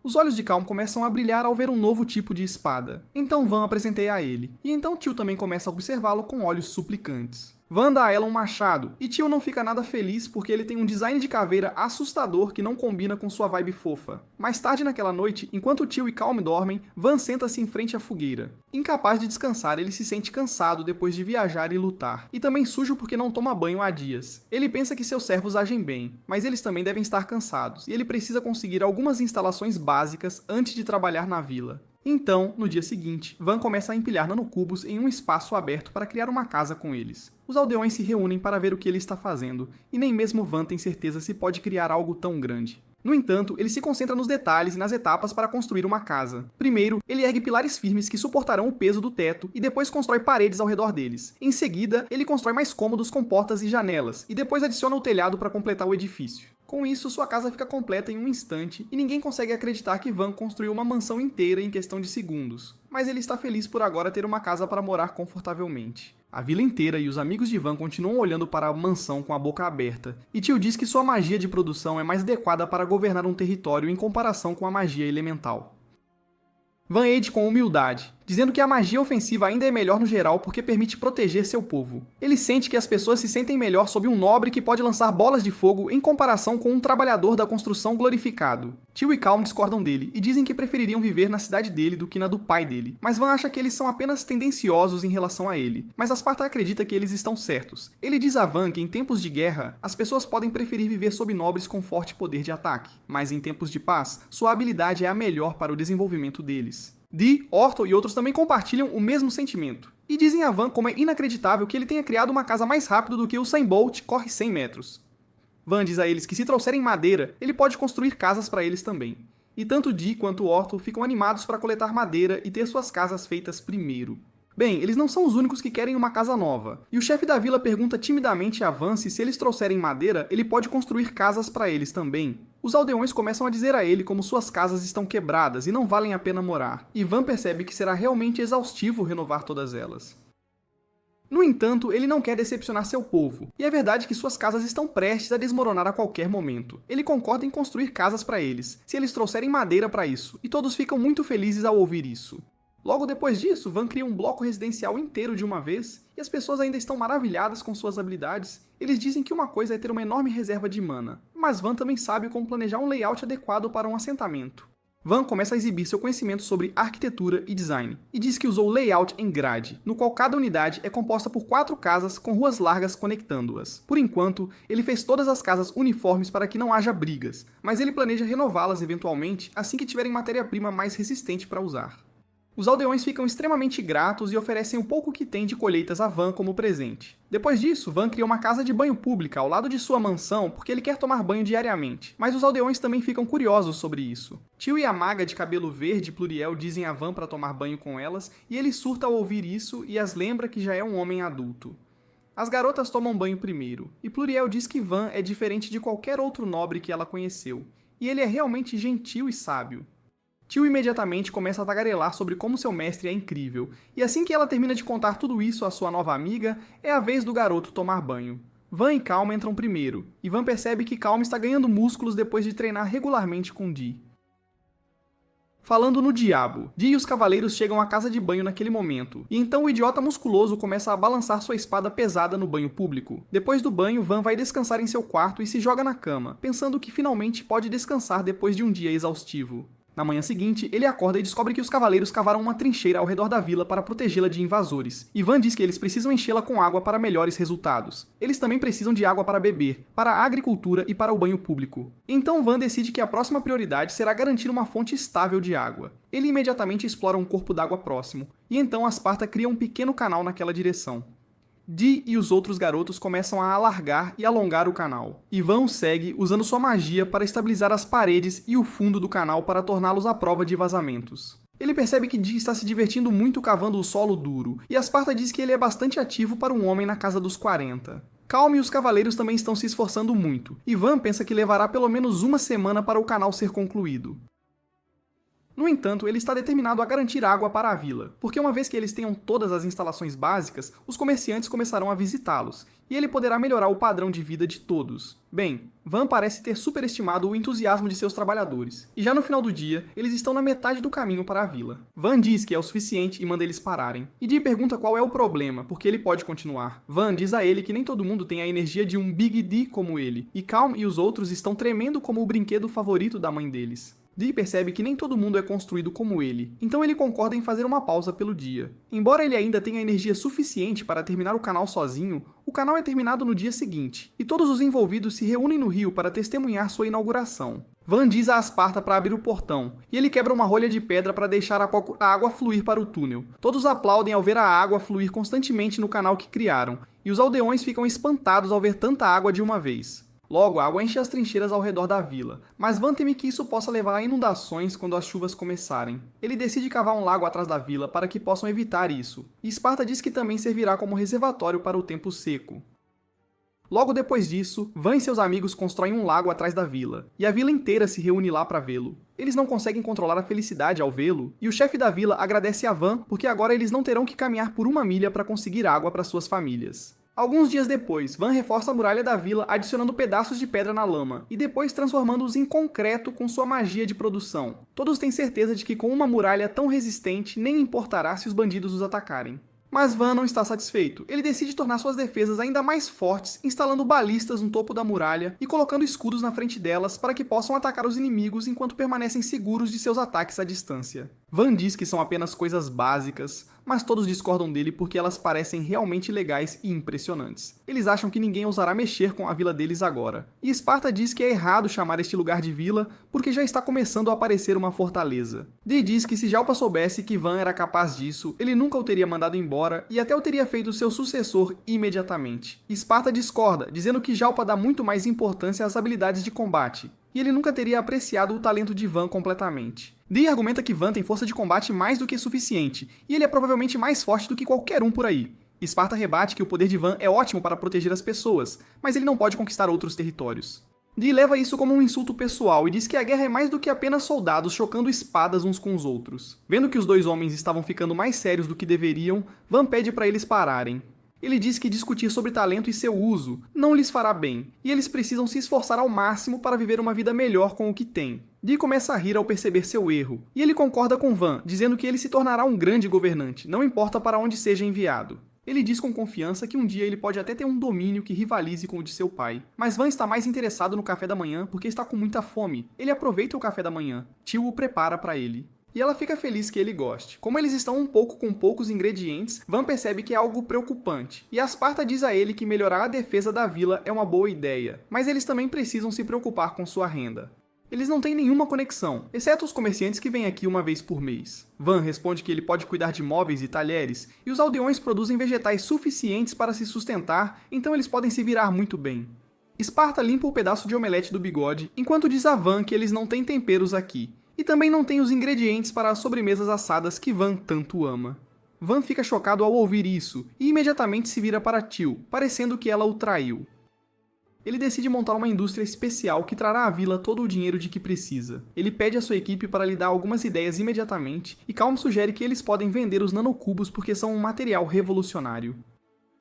Os olhos de Calm começam a brilhar ao ver um novo tipo de espada. Então Van apresenteia a ele, e então Tio também começa a observá-lo com olhos suplicantes. Van dá a ela um machado, e Tio não fica nada feliz porque ele tem um design de caveira assustador que não combina com sua vibe fofa. Mais tarde naquela noite, enquanto Tio e Calm dormem, Van senta-se em frente à fogueira. Incapaz de descansar, ele se sente cansado depois de viajar e lutar, e também sujo porque não toma banho há dias. Ele pensa que seus servos agem bem, mas eles também devem estar cansados, e ele precisa conseguir algumas instalações básicas antes de trabalhar na vila. Então, no dia seguinte, Van começa a empilhar nanocubos em um espaço aberto para criar uma casa com eles. Os aldeões se reúnem para ver o que ele está fazendo, e nem mesmo Van tem certeza se pode criar algo tão grande. No entanto, ele se concentra nos detalhes e nas etapas para construir uma casa. Primeiro, ele ergue pilares firmes que suportarão o peso do teto e depois constrói paredes ao redor deles. Em seguida, ele constrói mais cômodos com portas e janelas, e depois adiciona o telhado para completar o edifício. Com isso, sua casa fica completa em um instante e ninguém consegue acreditar que Van construiu uma mansão inteira em questão de segundos. Mas ele está feliz por agora ter uma casa para morar confortavelmente. A vila inteira e os amigos de Van continuam olhando para a mansão com a boca aberta, e Tio diz que sua magia de produção é mais adequada para governar um território em comparação com a magia elemental. Van age com humildade, dizendo que a magia ofensiva ainda é melhor no geral porque permite proteger seu povo. Ele sente que as pessoas se sentem melhor sob um nobre que pode lançar bolas de fogo em comparação com um trabalhador da construção glorificado. Tio e Calm discordam dele e dizem que prefeririam viver na cidade dele do que na do pai dele, mas Van acha que eles são apenas tendenciosos em relação a ele, mas Asparta acredita que eles estão certos. Ele diz a Van que em tempos de guerra, as pessoas podem preferir viver sob nobres com forte poder de ataque, mas em tempos de paz, sua habilidade é a melhor para o desenvolvimento deles. Dee, Orto e outros também compartilham o mesmo sentimento, e dizem a Van como é inacreditável que ele tenha criado uma casa mais rápido do que o Usain Bolt corre 100 metros. Van diz a eles que se trouxerem madeira, ele pode construir casas para eles também. E tanto Dee quanto Orto ficam animados para coletar madeira e ter suas casas feitas primeiro. Bem, eles não são os únicos que querem uma casa nova, e o chefe da vila pergunta timidamente a Van se eles trouxerem madeira, ele pode construir casas para eles também. Os aldeões começam a dizer a ele como suas casas estão quebradas e não valem a pena morar, e Van percebe que será realmente exaustivo renovar todas elas. No entanto, ele não quer decepcionar seu povo, e é verdade que suas casas estão prestes a desmoronar a qualquer momento. Ele concorda em construir casas para eles, se eles trouxerem madeira para isso, e todos ficam muito felizes ao ouvir isso. Logo depois disso, Van cria um bloco residencial inteiro de uma vez, e as pessoas ainda estão maravilhadas com suas habilidades. Eles dizem que uma coisa é ter uma enorme reserva de mana, mas Van também sabe como planejar um layout adequado para um assentamento. Van começa a exibir seu conhecimento sobre arquitetura e design, e diz que usou layout em grade, no qual cada unidade é composta por 4 casas com ruas largas conectando-as. Por enquanto, ele fez todas as casas uniformes para que não haja brigas, mas ele planeja renová-las eventualmente assim que tiverem matéria-prima mais resistente para usar. Os aldeões ficam extremamente gratos e oferecem o pouco que tem de colheitas a Van como presente. Depois disso, Van cria uma casa de banho pública ao lado de sua mansão porque ele quer tomar banho diariamente, mas os aldeões também ficam curiosos sobre isso. Tio e a maga de cabelo verde Pluriel dizem a Van para tomar banho com elas e ele surta ao ouvir isso e as lembra que já é um homem adulto. As garotas tomam banho primeiro, e Pluriel diz que Van é diferente de qualquer outro nobre que ela conheceu, e ele é realmente gentil e sábio. Tio imediatamente começa a tagarelar sobre como seu mestre é incrível, e assim que ela termina de contar tudo isso à sua nova amiga, é a vez do garoto tomar banho. Van e Calma entram primeiro, e Van percebe que Calma está ganhando músculos depois de treinar regularmente com Dee. Falando no diabo, Dee e os cavaleiros chegam à casa de banho naquele momento, e então o idiota musculoso começa a balançar sua espada pesada no banho público. Depois do banho, Van vai descansar em seu quarto e se joga na cama, pensando que finalmente pode descansar depois de um dia exaustivo. Na manhã seguinte, ele acorda e descobre que os cavaleiros cavaram uma trincheira ao redor da vila para protegê-la de invasores, e Van diz que eles precisam enchê-la com água para melhores resultados. Eles também precisam de água para beber, para a agricultura e para o banho público. Então Van decide que a próxima prioridade será garantir uma fonte estável de água. Ele imediatamente explora um corpo d'água próximo, e então Asparta cria um pequeno canal naquela direção. Dee e os outros garotos começam a alargar e alongar o canal, e Van o segue usando sua magia para estabilizar as paredes e o fundo do canal para torná-los à prova de vazamentos. Ele percebe que Dee está se divertindo muito cavando o solo duro, e Asparta diz que ele é bastante ativo para um homem na casa dos 40. Calma e os cavaleiros também estão se esforçando muito, e Van pensa que levará pelo menos uma semana para o canal ser concluído. No entanto, ele está determinado a garantir água para a vila, porque uma vez que eles tenham todas as instalações básicas, os comerciantes começarão a visitá-los, e ele poderá melhorar o padrão de vida de todos. Bem, Van parece ter superestimado o entusiasmo de seus trabalhadores, e já no final do dia, eles estão na metade do caminho para a vila. Van diz que é o suficiente e manda eles pararem, e Dee pergunta qual é o problema, porque ele pode continuar. Van diz a ele que nem todo mundo tem a energia de um Big D como ele, e Calm e os outros estão tremendo como o brinquedo favorito da mãe deles. Dee percebe que nem todo mundo é construído como ele, então ele concorda em fazer uma pausa pelo dia. Embora ele ainda tenha energia suficiente para terminar o canal sozinho, o canal é terminado no dia seguinte, e todos os envolvidos se reúnem no rio para testemunhar sua inauguração. Van diz a Asparta para abrir o portão, e ele quebra uma rolha de pedra para deixar a água fluir para o túnel. Todos aplaudem ao ver a água fluir constantemente no canal que criaram, e os aldeões ficam espantados ao ver tanta água de uma vez. Logo, a água enche as trincheiras ao redor da vila, mas Van teme que isso possa levar a inundações quando as chuvas começarem. Ele decide cavar um lago atrás da vila para que possam evitar isso, e Esparta diz que também servirá como reservatório para o tempo seco. Logo depois disso, Van e seus amigos constroem um lago atrás da vila, e a vila inteira se reúne lá para vê-lo. Eles não conseguem controlar a felicidade ao vê-lo, e o chefe da vila agradece a Van porque agora eles não terão que caminhar por 1 milha para conseguir água para suas famílias. Alguns dias depois, Van reforça a muralha da vila adicionando pedaços de pedra na lama, e depois transformando-os em concreto com sua magia de produção. Todos têm certeza de que com uma muralha tão resistente, nem importará se os bandidos os atacarem. Mas Van não está satisfeito. Ele decide tornar suas defesas ainda mais fortes, instalando balistas no topo da muralha e colocando escudos na frente delas para que possam atacar os inimigos enquanto permanecem seguros de seus ataques à distância. Van diz que são apenas coisas básicas, mas todos discordam dele porque elas parecem realmente legais e impressionantes. Eles acham que ninguém ousará mexer com a vila deles agora. E Esparta diz que é errado chamar este lugar de vila porque já está começando a aparecer uma fortaleza. Dee diz que se Jalpa soubesse que Van era capaz disso, ele nunca o teria mandado embora e até o teria feito seu sucessor imediatamente. Esparta discorda, dizendo que Jalpa dá muito mais importância às habilidades de combate, e ele nunca teria apreciado o talento de Van completamente. Dee argumenta que Van tem força de combate mais do que suficiente, e ele é provavelmente mais forte do que qualquer um por aí. Esparta rebate que o poder de Van é ótimo para proteger as pessoas, mas ele não pode conquistar outros territórios. Dee leva isso como um insulto pessoal e diz que a guerra é mais do que apenas soldados chocando espadas uns com os outros. Vendo que os dois homens estavam ficando mais sérios do que deveriam, Van pede para eles pararem. Ele diz que discutir sobre talento e seu uso não lhes fará bem, e eles precisam se esforçar ao máximo para viver uma vida melhor com o que têm. Dee começa a rir ao perceber seu erro, e ele concorda com Van, dizendo que ele se tornará um grande governante, não importa para onde seja enviado. Ele diz com confiança que um dia ele pode até ter um domínio que rivalize com o de seu pai. Mas Van está mais interessado no café da manhã porque está com muita fome. Ele aproveita o café da manhã. Tio o prepara para ele. E ela fica feliz que ele goste. Como eles estão um pouco com poucos ingredientes, Van percebe que é algo preocupante. E Asparta diz a ele que melhorar a defesa da vila é uma boa ideia, mas eles também precisam se preocupar com sua renda. Eles não têm nenhuma conexão, exceto os comerciantes que vêm aqui uma vez por mês. Van responde que ele pode cuidar de móveis e talheres, e os aldeões produzem vegetais suficientes para se sustentar, então eles podem se virar muito bem. Esparta limpa o pedaço de omelete do bigode, enquanto diz a Van que eles não têm temperos aqui. E também não tem os ingredientes para as sobremesas assadas que Van tanto ama. Van fica chocado ao ouvir isso, e imediatamente se vira para Teal, parecendo que ela o traiu. Ele decide montar uma indústria especial que trará à vila todo o dinheiro de que precisa. Ele pede à sua equipe para lhe dar algumas ideias imediatamente, e Calm sugere que eles podem vender os nanocubos porque são um material revolucionário.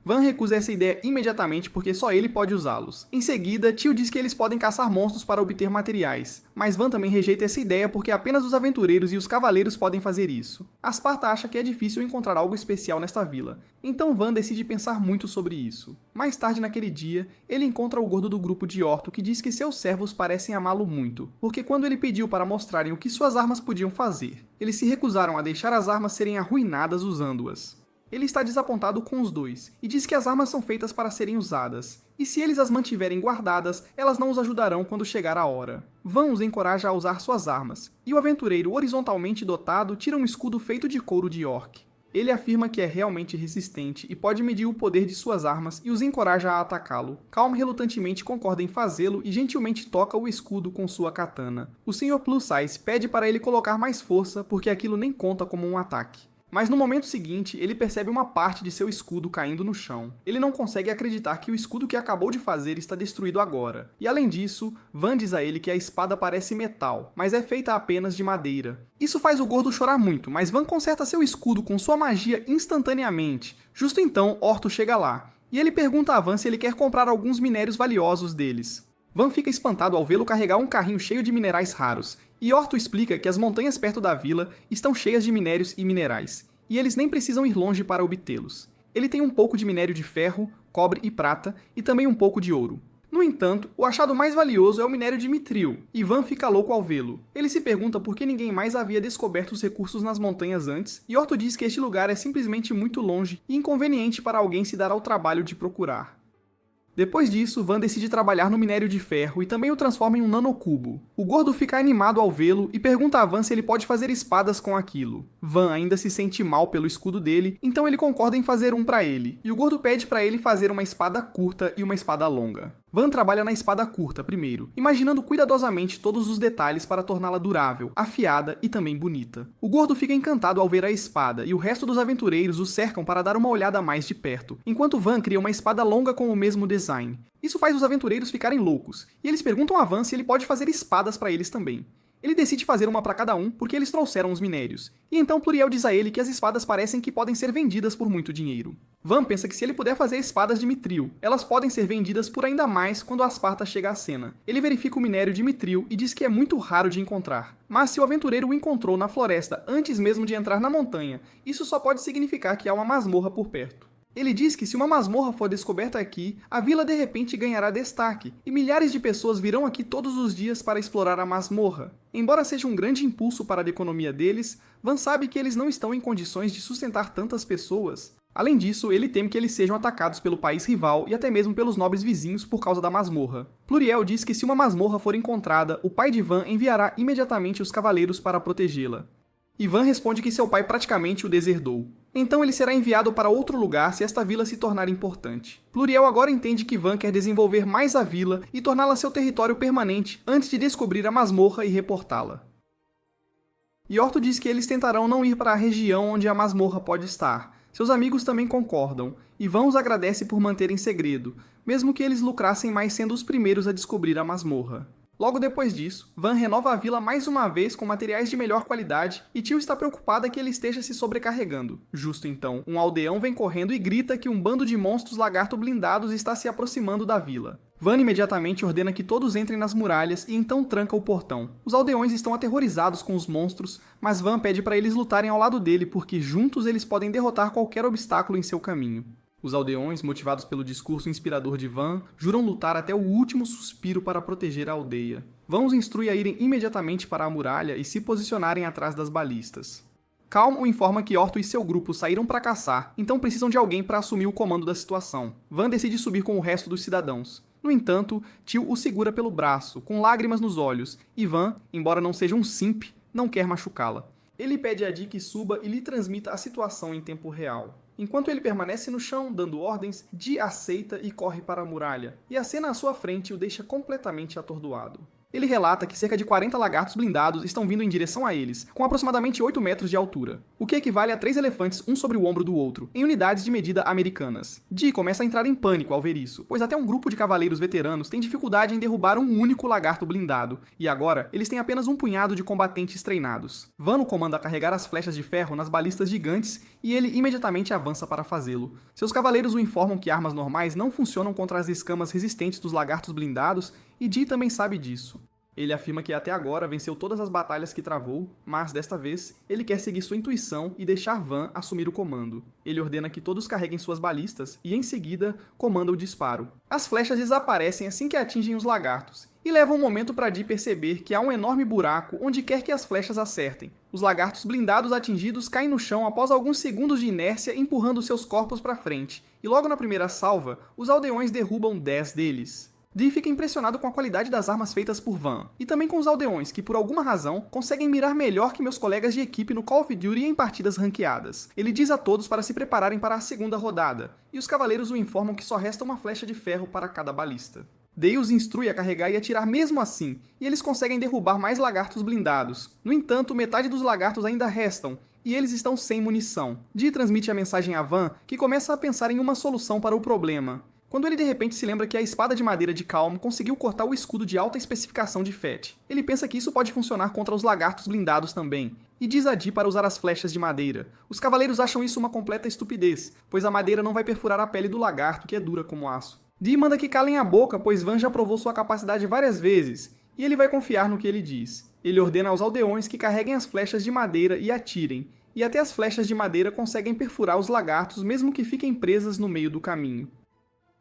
Van recusa essa ideia imediatamente porque só ele pode usá-los. Em seguida, Teal diz que eles podem caçar monstros para obter materiais, mas Van também rejeita essa ideia porque apenas os aventureiros e os cavaleiros podem fazer isso. Asparta acha que é difícil encontrar algo especial nesta vila, então Van decide pensar muito sobre isso. Mais tarde naquele dia, ele encontra o gordo do grupo de Orto que diz que seus servos parecem amá-lo muito, porque quando ele pediu para mostrarem o que suas armas podiam fazer, eles se recusaram a deixar as armas serem arruinadas usando-as. Ele está desapontado com os dois, e diz que as armas são feitas para serem usadas, e se eles as mantiverem guardadas, elas não os ajudarão quando chegar a hora. Van os encoraja a usar suas armas, e o aventureiro horizontalmente dotado tira um escudo feito de couro de orc. Ele afirma que é realmente resistente e pode medir o poder de suas armas e os encoraja a atacá-lo. Calm relutantemente concorda em fazê-lo e gentilmente toca o escudo com sua katana. O Sr. Plus Size pede para ele colocar mais força porque aquilo nem conta como um ataque. Mas no momento seguinte, ele percebe uma parte de seu escudo caindo no chão. Ele não consegue acreditar que o escudo que acabou de fazer está destruído agora. E além disso, Van diz a ele que a espada parece metal, mas é feita apenas de madeira. Isso faz o gordo chorar muito, mas Van conserta seu escudo com sua magia instantaneamente. Justo então, Orto chega lá, e ele pergunta a Van se ele quer comprar alguns minérios valiosos deles. Van fica espantado ao vê-lo carregar um carrinho cheio de minerais raros, e Orto explica que as montanhas perto da vila estão cheias de minérios e minerais, e eles nem precisam ir longe para obtê-los. Ele tem um pouco de minério de ferro, cobre e prata, e também um pouco de ouro. No entanto, o achado mais valioso é o minério de mitril, e Van fica louco ao vê-lo. Ele se pergunta por que ninguém mais havia descoberto os recursos nas montanhas antes, e Orto diz que este lugar é simplesmente muito longe e inconveniente para alguém se dar ao trabalho de procurar. Depois disso, Van decide trabalhar no minério de ferro e também o transforma em um nanocubo. O gordo fica animado ao vê-lo e pergunta a Van se ele pode fazer espadas com aquilo. Van ainda se sente mal pelo escudo dele, então ele concorda em fazer um para ele, e o gordo pede para ele fazer uma espada curta e uma espada longa. Van trabalha na espada curta primeiro, imaginando cuidadosamente todos os detalhes para torná-la durável, afiada e também bonita. O gordo fica encantado ao ver a espada, e o resto dos aventureiros o cercam para dar uma olhada mais de perto, enquanto Van cria uma espada longa com o mesmo design. Isso faz os aventureiros ficarem loucos, e eles perguntam a Van se ele pode fazer espadas para eles também. Ele decide fazer uma para cada um porque eles trouxeram os minérios, e então Pluriel diz a ele que as espadas parecem que podem ser vendidas por muito dinheiro. Van pensa que se ele puder fazer espadas de mitril, elas podem ser vendidas por ainda mais quando Asparta chega à cena. Ele verifica o minério de mitril e diz que é muito raro de encontrar. Mas se o aventureiro o encontrou na floresta antes mesmo de entrar na montanha, isso só pode significar que há uma masmorra por perto. Ele diz que se uma masmorra for descoberta aqui, a vila de repente ganhará destaque, e milhares de pessoas virão aqui todos os dias para explorar a masmorra. Embora seja um grande impulso para a economia deles, Van sabe que eles não estão em condições de sustentar tantas pessoas. Além disso, ele teme que eles sejam atacados pelo país rival e até mesmo pelos nobres vizinhos por causa da masmorra. Pluriel diz que se uma masmorra for encontrada, o pai de Van enviará imediatamente os cavaleiros para protegê-la. E Van responde que seu pai praticamente o deserdou. Então ele será enviado para outro lugar se esta vila se tornar importante. Pluriel agora entende que Van quer desenvolver mais a vila e torná-la seu território permanente antes de descobrir a masmorra e reportá-la. E Orto diz que eles tentarão não ir para a região onde a masmorra pode estar. Seus amigos também concordam, e Van os agradece por manterem segredo, mesmo que eles lucrassem mais sendo os primeiros a descobrir a masmorra. Logo depois disso, Van renova a vila mais uma vez com materiais de melhor qualidade e Teal está preocupada que ele esteja se sobrecarregando. Justo então, um aldeão vem correndo e grita que um bando de monstros lagarto blindados está se aproximando da vila. Van imediatamente ordena que todos entrem nas muralhas e então tranca o portão. Os aldeões estão aterrorizados com os monstros, mas Van pede para eles lutarem ao lado dele porque juntos eles podem derrotar qualquer obstáculo em seu caminho. Os aldeões, motivados pelo discurso inspirador de Van, juram lutar até o último suspiro para proteger a aldeia. Van os instrui a irem imediatamente para a muralha e se posicionarem atrás das balistas. Calm o informa que Orto e seu grupo saíram para caçar, então precisam de alguém para assumir o comando da situação. Van decide subir com o resto dos cidadãos. No entanto, Tio o segura pelo braço, com lágrimas nos olhos, e Van, embora não seja um simp, não quer machucá-la. Ele pede a Dee que suba e lhe transmita a situação em tempo real. Enquanto ele permanece no chão, dando ordens, Dee aceita e corre para a muralha, e a cena à sua frente o deixa completamente atordoado. Ele relata que cerca de 40 lagartos blindados estão vindo em direção a eles, com aproximadamente 8 metros de altura, o que equivale a 3 elefantes um sobre o ombro do outro, em unidades de medida americanas. Dee começa a entrar em pânico ao ver isso, pois até um grupo de cavaleiros veteranos tem dificuldade em derrubar um único lagarto blindado, e agora eles têm apenas um punhado de combatentes treinados. Van o comanda a carregar as flechas de ferro nas balistas gigantes e ele imediatamente avança para fazê-lo. Seus cavaleiros o informam que armas normais não funcionam contra as escamas resistentes dos lagartos blindados, e Dee também sabe disso. Ele afirma que até agora venceu todas as batalhas que travou, mas desta vez ele quer seguir sua intuição e deixar Van assumir o comando. Ele ordena que todos carreguem suas balistas e, em seguida, comanda o disparo. As flechas desaparecem assim que atingem os lagartos, e leva um momento para Dee perceber que há um enorme buraco onde quer que as flechas acertem. Os lagartos blindados atingidos caem no chão após alguns segundos de inércia empurrando seus corpos para frente, e logo na primeira salva, os aldeões derrubam 10 deles. Dee fica impressionado com a qualidade das armas feitas por Van, e também com os aldeões que, por alguma razão, conseguem mirar melhor que meus colegas de equipe no Call of Duty em partidas ranqueadas. Ele diz a todos para se prepararem para a segunda rodada, e os cavaleiros o informam que só resta uma flecha de ferro para cada balista. Dee os instrui a carregar e atirar mesmo assim, e eles conseguem derrubar mais lagartos blindados. No entanto, metade dos lagartos ainda restam, e eles estão sem munição. Dee transmite a mensagem a Van, que começa a pensar em uma solução para o problema, quando ele de repente se lembra que a espada de madeira de Calm conseguiu cortar o escudo de alta especificação de Fett. Ele pensa que isso pode funcionar contra os lagartos blindados também, e diz a Dee para usar as flechas de madeira. Os cavaleiros acham isso uma completa estupidez, pois a madeira não vai perfurar a pele do lagarto, que é dura como aço. Dee manda que calem a boca, pois Van já provou sua capacidade várias vezes, e ele vai confiar no que ele diz. Ele ordena aos aldeões que carreguem as flechas de madeira e atirem, e até as flechas de madeira conseguem perfurar os lagartos mesmo que fiquem presas no meio do caminho.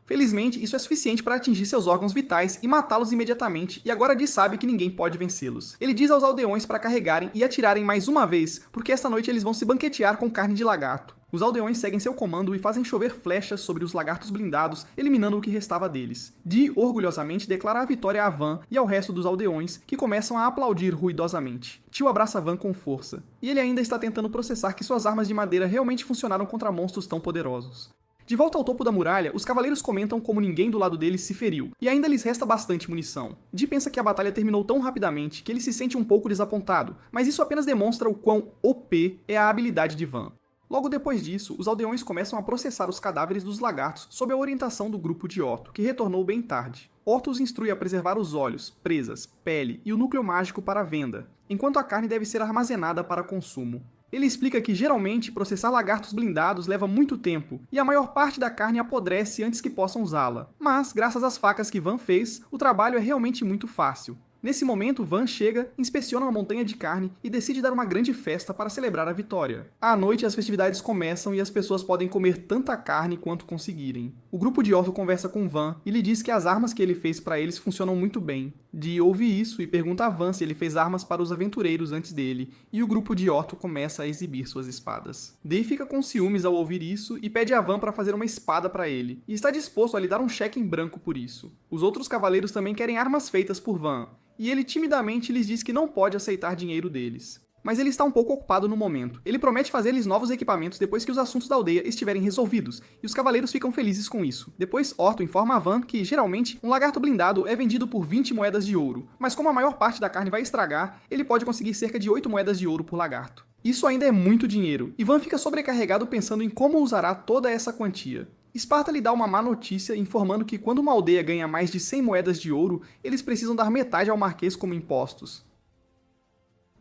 Felizmente, isso é suficiente para atingir seus órgãos vitais e matá-los imediatamente, e agora Dee sabe que ninguém pode vencê-los. Ele diz aos aldeões para carregarem e atirarem mais uma vez, porque esta noite eles vão se banquetear com carne de lagarto. Os aldeões seguem seu comando e fazem chover flechas sobre os lagartos blindados, eliminando o que restava deles. Dee orgulhosamente declara a vitória a Van e ao resto dos aldeões, que começam a aplaudir ruidosamente. Tio abraça Van com força, e ele ainda está tentando processar que suas armas de madeira realmente funcionaram contra monstros tão poderosos. De volta ao topo da muralha, os cavaleiros comentam como ninguém do lado deles se feriu, e ainda lhes resta bastante munição. Dee pensa que a batalha terminou tão rapidamente que ele se sente um pouco desapontado, mas isso apenas demonstra o quão OP é a habilidade de Van. Logo depois disso, os aldeões começam a processar os cadáveres dos lagartos sob a orientação do grupo de Orto, que retornou bem tarde. Orto os instrui a preservar os olhos, presas, pele e o núcleo mágico para a venda, enquanto a carne deve ser armazenada para consumo. Ele explica que, geralmente, processar lagartos blindados leva muito tempo, e a maior parte da carne apodrece antes que possam usá-la. Mas, graças às facas que Van fez, o trabalho é realmente muito fácil. Nesse momento, Van chega, inspeciona uma montanha de carne e decide dar uma grande festa para celebrar a vitória. À noite, as festividades começam e as pessoas podem comer tanta carne quanto conseguirem. O grupo de Orto conversa com Van e lhe diz que as armas que ele fez para eles funcionam muito bem. Dee ouve isso e pergunta a Van se ele fez armas para os aventureiros antes dele, e o grupo de Orto começa a exibir suas espadas. Dee fica com ciúmes ao ouvir isso e pede a Van para fazer uma espada para ele, e está disposto a lhe dar um cheque em branco por isso. Os outros cavaleiros também querem armas feitas por Van, e ele timidamente lhes diz que não pode aceitar dinheiro deles. Mas ele está um pouco ocupado no momento. Ele promete fazer-lhes novos equipamentos depois que os assuntos da aldeia estiverem resolvidos, e os cavaleiros ficam felizes com isso. Depois, Orto informa a Van que, geralmente, um lagarto blindado é vendido por 20 moedas de ouro, mas como a maior parte da carne vai estragar, ele pode conseguir cerca de 8 moedas de ouro por lagarto. Isso ainda é muito dinheiro, e Van fica sobrecarregado pensando em como usará toda essa quantia. Esparta lhe dá uma má notícia informando que quando uma aldeia ganha mais de 100 moedas de ouro, eles precisam dar metade ao marquês como impostos.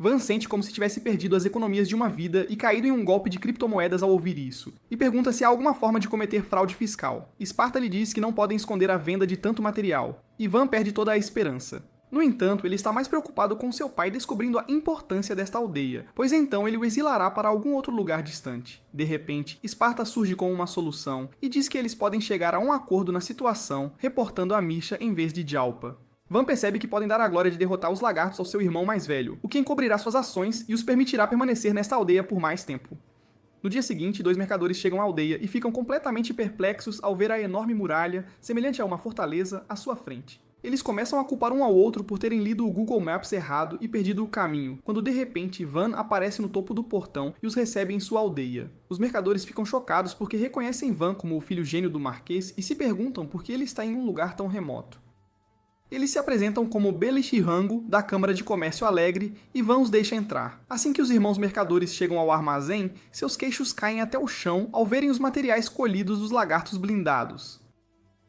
Van sente como se tivesse perdido as economias de uma vida e caído em um golpe de criptomoedas ao ouvir isso, e pergunta se há alguma forma de cometer fraude fiscal. Sparta lhe diz que não podem esconder a venda de tanto material, e Van perde toda a esperança. No entanto, ele está mais preocupado com seu pai descobrindo a importância desta aldeia, pois então ele o exilará para algum outro lugar distante. De repente, Sparta surge com uma solução e diz que eles podem chegar a um acordo na situação, reportando a Misha em vez de Jalpa. Van percebe que podem dar a glória de derrotar os lagartos ao seu irmão mais velho, o que encobrirá suas ações e os permitirá permanecer nesta aldeia por mais tempo. No dia seguinte, 2 mercadores chegam à aldeia e ficam completamente perplexos ao ver a enorme muralha, semelhante a uma fortaleza, à sua frente. Eles começam a culpar um ao outro por terem lido o Google Maps errado e perdido o caminho, quando de repente Van aparece no topo do portão e os recebe em sua aldeia. Os mercadores ficam chocados porque reconhecem Van como o filho gênio do Marquês e se perguntam por que ele está em um lugar tão remoto. Eles se apresentam como Belichirango, da Câmara de Comércio Alegre, e Van os deixa entrar. Assim que os irmãos mercadores chegam ao armazém, seus queixos caem até o chão ao verem os materiais colhidos dos lagartos blindados.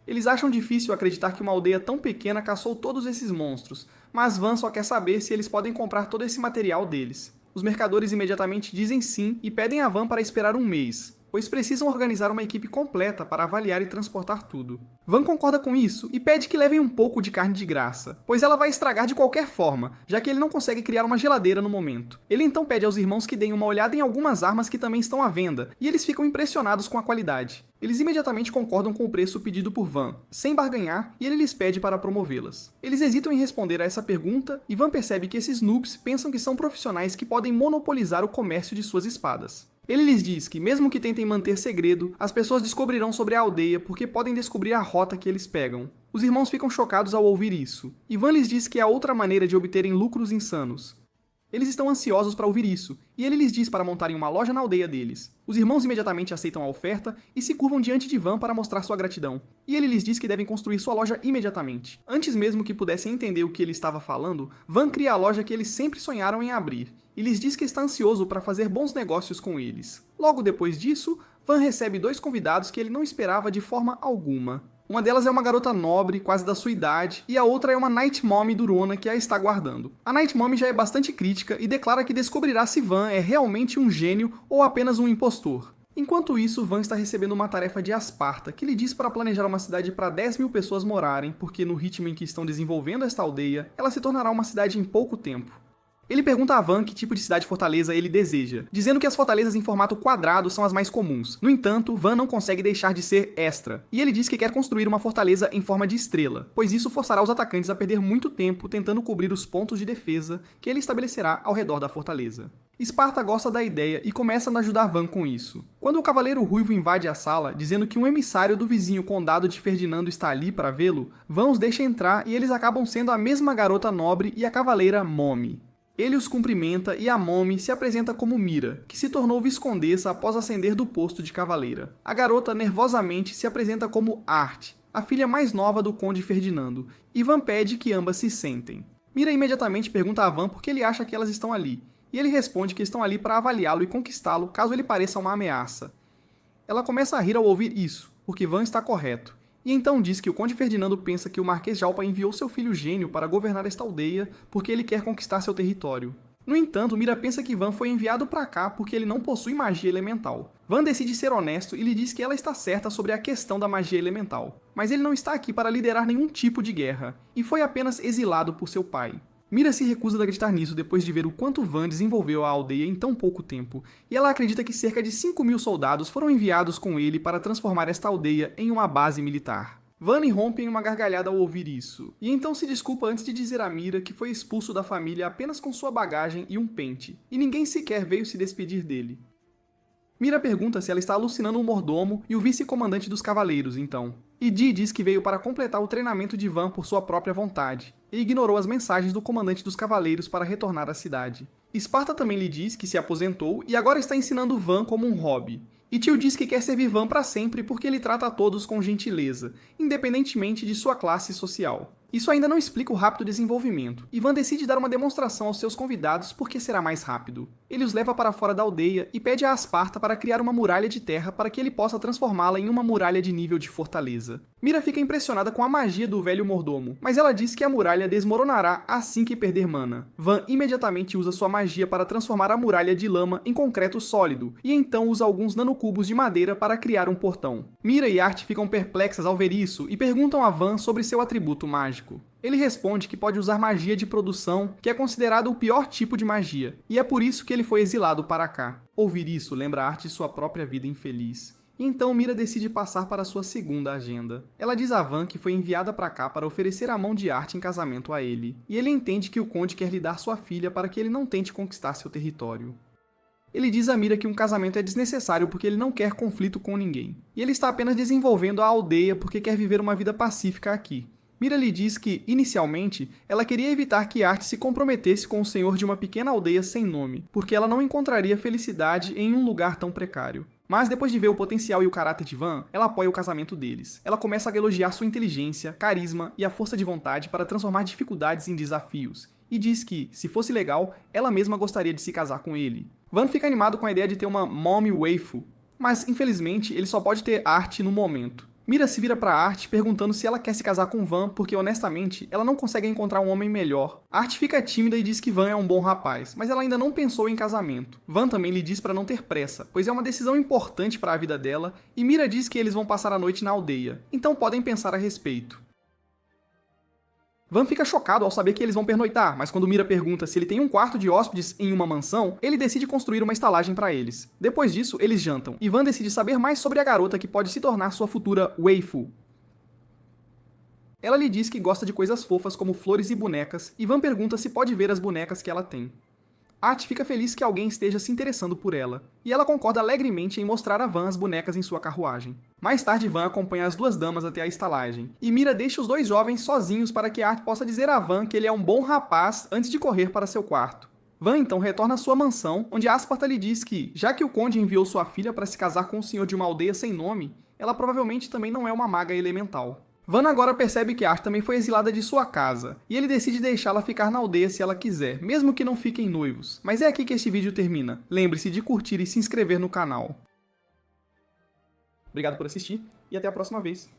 Eles acham difícil acreditar que uma aldeia tão pequena caçou todos esses monstros, mas Van só quer saber se eles podem comprar todo esse material deles. Os mercadores imediatamente dizem sim e pedem a Van para esperar um mês, pois precisam organizar uma equipe completa para avaliar e transportar tudo. Van concorda com isso e pede que levem um pouco de carne de graça, pois ela vai estragar de qualquer forma, já que ele não consegue criar uma geladeira no momento. Ele então pede aos irmãos que deem uma olhada em algumas armas que também estão à venda, e eles ficam impressionados com a qualidade. Eles imediatamente concordam com o preço pedido por Van, sem barganhar, e ele lhes pede para promovê-las. Eles hesitam em responder a essa pergunta, e Van percebe que esses noobs pensam que são profissionais que podem monopolizar o comércio de suas espadas. Ele lhes diz que, mesmo que tentem manter segredo, as pessoas descobrirão sobre a aldeia porque podem descobrir a rota que eles pegam. Os irmãos ficam chocados ao ouvir isso, e Van lhes diz que há outra maneira de obterem lucros insanos. Eles estão ansiosos para ouvir isso, e ele lhes diz para montarem uma loja na aldeia deles. Os irmãos imediatamente aceitam a oferta e se curvam diante de Van para mostrar sua gratidão. E ele lhes diz que devem construir sua loja imediatamente. Antes mesmo que pudessem entender o que ele estava falando, Van cria a loja que eles sempre sonharam em abrir, e lhes diz que está ansioso para fazer bons negócios com eles. Logo depois disso, Van recebe 2 convidados que ele não esperava de forma alguma. Uma delas é uma garota nobre, quase da sua idade, e a outra é uma Night Mommy durona que a está guardando. A Night Mommy já é bastante crítica e declara que descobrirá se Van é realmente um gênio ou apenas um impostor. Enquanto isso, Van está recebendo uma tarefa de Sparta, que lhe diz para planejar uma cidade para 10.000 pessoas morarem, porque no ritmo em que estão desenvolvendo esta aldeia, ela se tornará uma cidade em pouco tempo. Ele pergunta a Van que tipo de cidade-fortaleza ele deseja, dizendo que as fortalezas em formato quadrado são as mais comuns. No entanto, Van não consegue deixar de ser extra, e ele diz que quer construir uma fortaleza em forma de estrela, pois isso forçará os atacantes a perder muito tempo tentando cobrir os pontos de defesa que ele estabelecerá ao redor da fortaleza. Sparta gosta da ideia e começa a ajudar Van com isso. Quando o Cavaleiro Ruivo invade a sala, dizendo que um emissário do vizinho condado de Ferdinando está ali para vê-lo, Van os deixa entrar e eles acabam sendo a mesma garota nobre e a Cavaleira Mommy. Ele os cumprimenta e a Mommy se apresenta como Mira, que se tornou viscondessa após ascender do posto de cavaleira. A garota nervosamente se apresenta como Art, a filha mais nova do Conde Ferdinando, e Van pede que ambas se sentem. Mira imediatamente pergunta a Van por que ele acha que elas estão ali, e ele responde que estão ali para avaliá-lo e conquistá-lo caso ele pareça uma ameaça. Ela começa a rir ao ouvir isso, porque Van está correto. E então diz que o Conde Ferdinando pensa que o Marquês Jalpa enviou seu filho gênio para governar esta aldeia porque ele quer conquistar seu território. No entanto, Mira pensa que Van foi enviado para cá porque ele não possui magia elemental. Van decide ser honesto e lhe diz que ela está certa sobre a questão da magia elemental. Mas ele não está aqui para liderar nenhum tipo de guerra, e foi apenas exilado por seu pai. Mira se recusa a acreditar nisso depois de ver o quanto Van desenvolveu a aldeia em tão pouco tempo, e ela acredita que cerca de 5.000 soldados foram enviados com ele para transformar esta aldeia em uma base militar. Van irrompe em uma gargalhada ao ouvir isso, e então se desculpa antes de dizer a Mira que foi expulso da família apenas com sua bagagem e um pente, e ninguém sequer veio se despedir dele. Mira pergunta se ela está alucinando o mordomo e o vice-comandante dos cavaleiros, então. E Dee diz que veio para completar o treinamento de Van por sua própria vontade, e ignorou as mensagens do comandante dos cavaleiros para retornar à cidade. Sparta também lhe diz que se aposentou e agora está ensinando Van como um hobby. E Tio diz que quer servir Van para sempre porque ele trata a todos com gentileza, independentemente de sua classe social. Isso ainda não explica o rápido desenvolvimento, e Van decide dar uma demonstração aos seus convidados porque será mais rápido. Ele os leva para fora da aldeia e pede a Asparta para criar uma muralha de terra para que ele possa transformá-la em uma muralha de nível de fortaleza. Mira fica impressionada com a magia do velho mordomo, mas ela diz que a muralha desmoronará assim que perder mana. Van imediatamente usa sua magia para transformar a muralha de lama em concreto sólido, e então usa alguns nanocubos de madeira para criar um portão. Mira e Art ficam perplexas ao ver isso e perguntam a Van sobre seu atributo mágico. Ele responde que pode usar magia de produção, que é considerado o pior tipo de magia, e é por isso que ele foi exilado para cá. Ouvir isso lembra Art de sua própria vida infeliz. E então Mira decide passar para sua segunda agenda. Ela diz a Van que foi enviada para cá para oferecer a mão de Art em casamento a ele, e ele entende que o conde quer lhe dar sua filha para que ele não tente conquistar seu território. Ele diz a Mira que um casamento é desnecessário porque ele não quer conflito com ninguém, e ele está apenas desenvolvendo a aldeia porque quer viver uma vida pacífica aqui. Mira lhe diz que, inicialmente, ela queria evitar que Art se comprometesse com o senhor de uma pequena aldeia sem nome, porque ela não encontraria felicidade em um lugar tão precário. Mas depois de ver o potencial e o caráter de Van, ela apoia o casamento deles. Ela começa a elogiar sua inteligência, carisma e a força de vontade para transformar dificuldades em desafios, e diz que, se fosse legal, ela mesma gostaria de se casar com ele. Van fica animado com a ideia de ter uma mommy waifu, mas infelizmente ele só pode ter Art no momento. Mira se vira para Art perguntando se ela quer se casar com Van porque, honestamente, ela não consegue encontrar um homem melhor. Art fica tímida e diz que Van é um bom rapaz, mas ela ainda não pensou em casamento. Van também lhe diz para não ter pressa, pois é uma decisão importante para a vida dela, e Mira diz que eles vão passar a noite na aldeia, então podem pensar a respeito. Van fica chocado ao saber que eles vão pernoitar, mas quando Mira pergunta se ele tem um quarto de hóspedes em uma mansão, ele decide construir uma estalagem para eles. Depois disso, eles jantam, e Van decide saber mais sobre a garota que pode se tornar sua futura waifu. Ela lhe diz que gosta de coisas fofas como flores e bonecas, e Van pergunta se pode ver as bonecas que ela tem. Art fica feliz que alguém esteja se interessando por ela, e ela concorda alegremente em mostrar a Van as bonecas em sua carruagem. Mais tarde, Van acompanha as duas damas até a estalagem, e Mira deixa os dois jovens sozinhos para que Art possa dizer a Van que ele é um bom rapaz antes de correr para seu quarto. Van então retorna à sua mansão, onde Asparta lhe diz que, já que o conde enviou sua filha para se casar com o senhor de uma aldeia sem nome, ela provavelmente também não é uma maga elemental. Van agora percebe que Art também foi exilada de sua casa, e ele decide deixá-la ficar na aldeia se ela quiser, mesmo que não fiquem noivos. Mas é aqui que este vídeo termina. Lembre-se de curtir e se inscrever no canal. Obrigado por assistir, e até a próxima vez.